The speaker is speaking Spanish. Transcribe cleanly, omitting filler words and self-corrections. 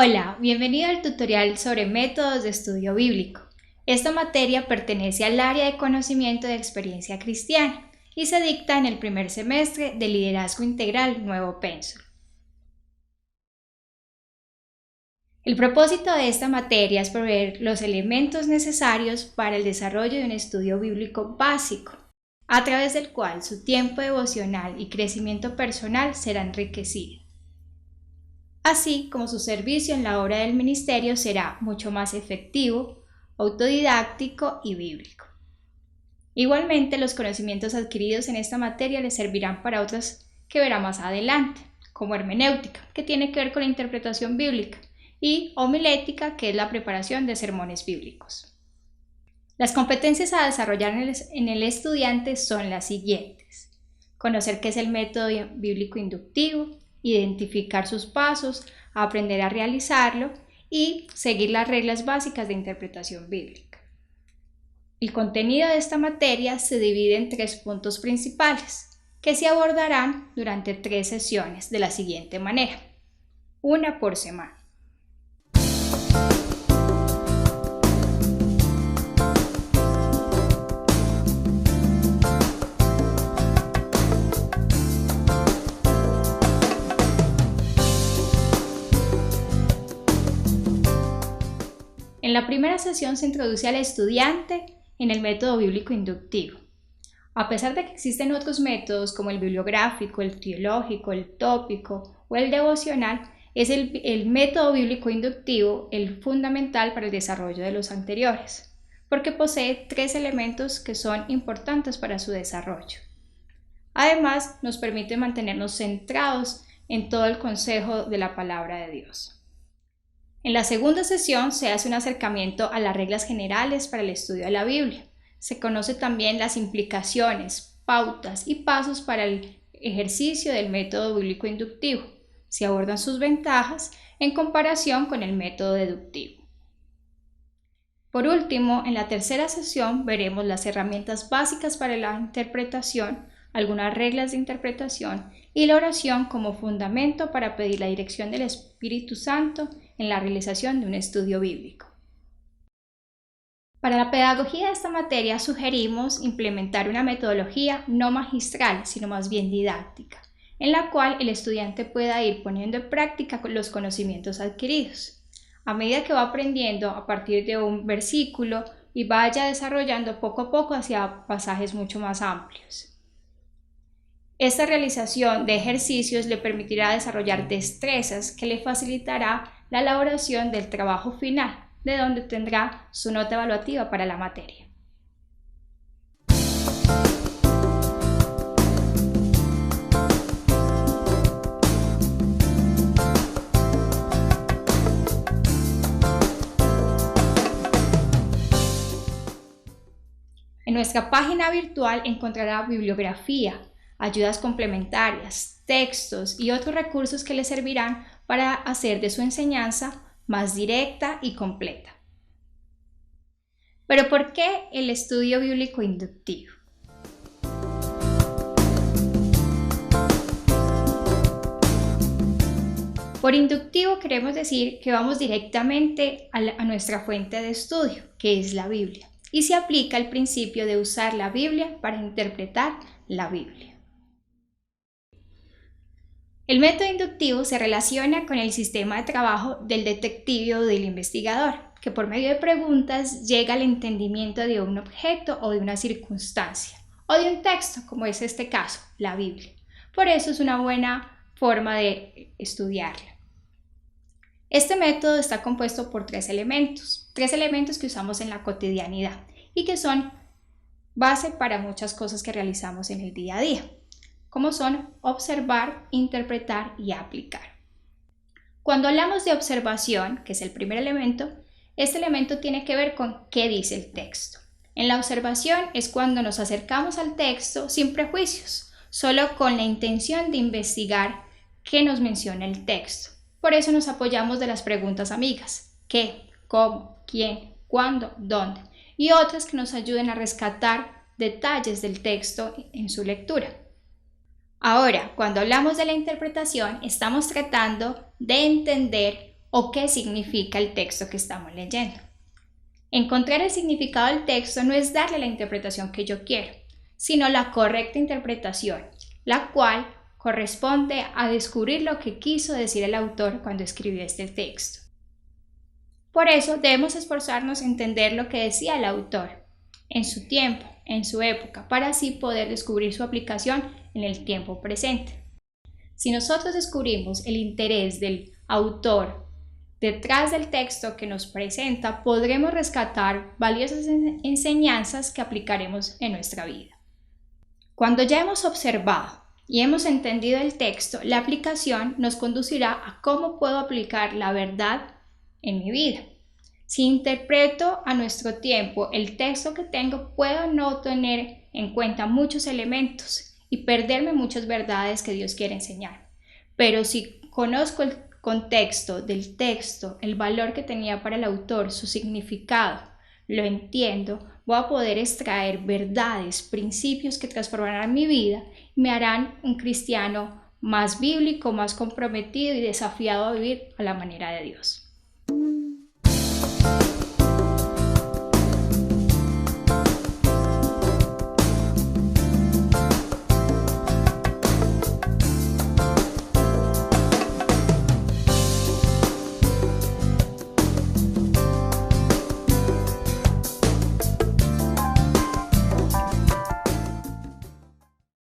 Hola, bienvenido al tutorial sobre métodos de estudio bíblico. Esta materia pertenece al área de conocimiento de experiencia cristiana y se dicta en el primer semestre de Liderazgo Integral Nuevo Pensum. El propósito de esta materia es proveer los elementos necesarios para el desarrollo de un estudio bíblico básico, a través del cual su tiempo devocional y crecimiento personal será enriquecido, así como su servicio en la obra del ministerio será mucho más efectivo, autodidáctico y bíblico. Igualmente, los conocimientos adquiridos en esta materia les servirán para otras que verá más adelante, como hermenéutica, que tiene que ver con la interpretación bíblica, y homilética, que es la preparación de sermones bíblicos. Las competencias a desarrollar en el estudiante son las siguientes: conocer qué es el método bíblico inductivo, identificar sus pasos, aprender a realizarlo y seguir las reglas básicas de interpretación bíblica. El contenido de esta materia se divide en 3 puntos principales, que se abordarán durante 3 sesiones de la siguiente manera, una por semana. En la primera sesión se introduce al estudiante en el método bíblico inductivo. A pesar de que existen otros métodos como el bibliográfico, el teológico, el tópico o el devocional, es el método bíblico inductivo el fundamental para el desarrollo de los anteriores, porque posee 3 elementos que son importantes para su desarrollo. Además, nos permite mantenernos centrados en todo el consejo de la palabra de Dios. En la segunda sesión se hace un acercamiento a las reglas generales para el estudio de la Biblia. Se conoce también las implicaciones, pautas y pasos para el ejercicio del método bíblico inductivo. Se abordan sus ventajas en comparación con el método deductivo. Por último, en la tercera sesión veremos las herramientas básicas para la interpretación, algunas reglas de interpretación y la oración como fundamento para pedir la dirección del Espíritu Santo en la realización de un estudio bíblico. Para la pedagogía de esta materia sugerimos implementar una metodología no magistral, sino más bien didáctica, en la cual el estudiante pueda ir poniendo en práctica los conocimientos adquiridos, a medida que va aprendiendo a partir de un versículo y vaya desarrollando poco a poco hacia pasajes mucho más amplios. Esta realización de ejercicios le permitirá desarrollar destrezas que le facilitará la elaboración del trabajo final, de donde tendrá su nota evaluativa para la materia. En nuestra página virtual encontrará bibliografía, ayudas complementarias, textos y otros recursos que le servirán para hacer de su enseñanza más directa y completa. Pero ¿por qué el estudio bíblico inductivo? Por inductivo queremos decir que vamos directamente a nuestra fuente de estudio, que es la Biblia, y se aplica el principio de usar la Biblia para interpretar la Biblia. El método inductivo se relaciona con el sistema de trabajo del detective o del investigador, que por medio de preguntas llega al entendimiento de un objeto o de una circunstancia, o de un texto, como es este caso, la Biblia. Por eso es una buena forma de estudiarla. Este método está compuesto por 3 elementos que usamos en la cotidianidad y que son base para muchas cosas que realizamos en el día a día, como son observar, interpretar y aplicar. Cuando hablamos de observación, que es el primer elemento, este elemento tiene que ver con qué dice el texto. En la observación es cuando nos acercamos al texto sin prejuicios, solo con la intención de investigar qué nos menciona el texto. Por eso nos apoyamos de las preguntas amigas: ¿qué?, ¿cómo?, ¿quién?, ¿cuándo?, ¿dónde? Y otras que nos ayuden a rescatar detalles del texto en su lectura. Ahora, cuando hablamos de la interpretación, estamos tratando de entender o qué significa el texto que estamos leyendo. Encontrar el significado del texto no es darle la interpretación que yo quiero, sino la correcta interpretación, la cual corresponde a descubrir lo que quiso decir el autor cuando escribió este texto. Por eso debemos esforzarnos en entender lo que decía el autor en su tiempo, en su época, para así poder descubrir su aplicación en el tiempo presente. Si nosotros descubrimos el interés del autor detrás del texto que nos presenta, podremos rescatar valiosas enseñanzas que aplicaremos en nuestra vida. Cuando ya hemos observado y hemos entendido el texto, la aplicación nos conducirá a cómo puedo aplicar la verdad en mi vida. Si interpreto a nuestro tiempo el texto que tengo, puedo no tener en cuenta muchos elementos y perderme muchas verdades que Dios quiere enseñar. Pero si conozco el contexto del texto, el valor que tenía para el autor, su significado, lo entiendo, voy a poder extraer verdades, principios que transformarán mi vida y me harán un cristiano más bíblico, más comprometido y desafiado a vivir a la manera de Dios.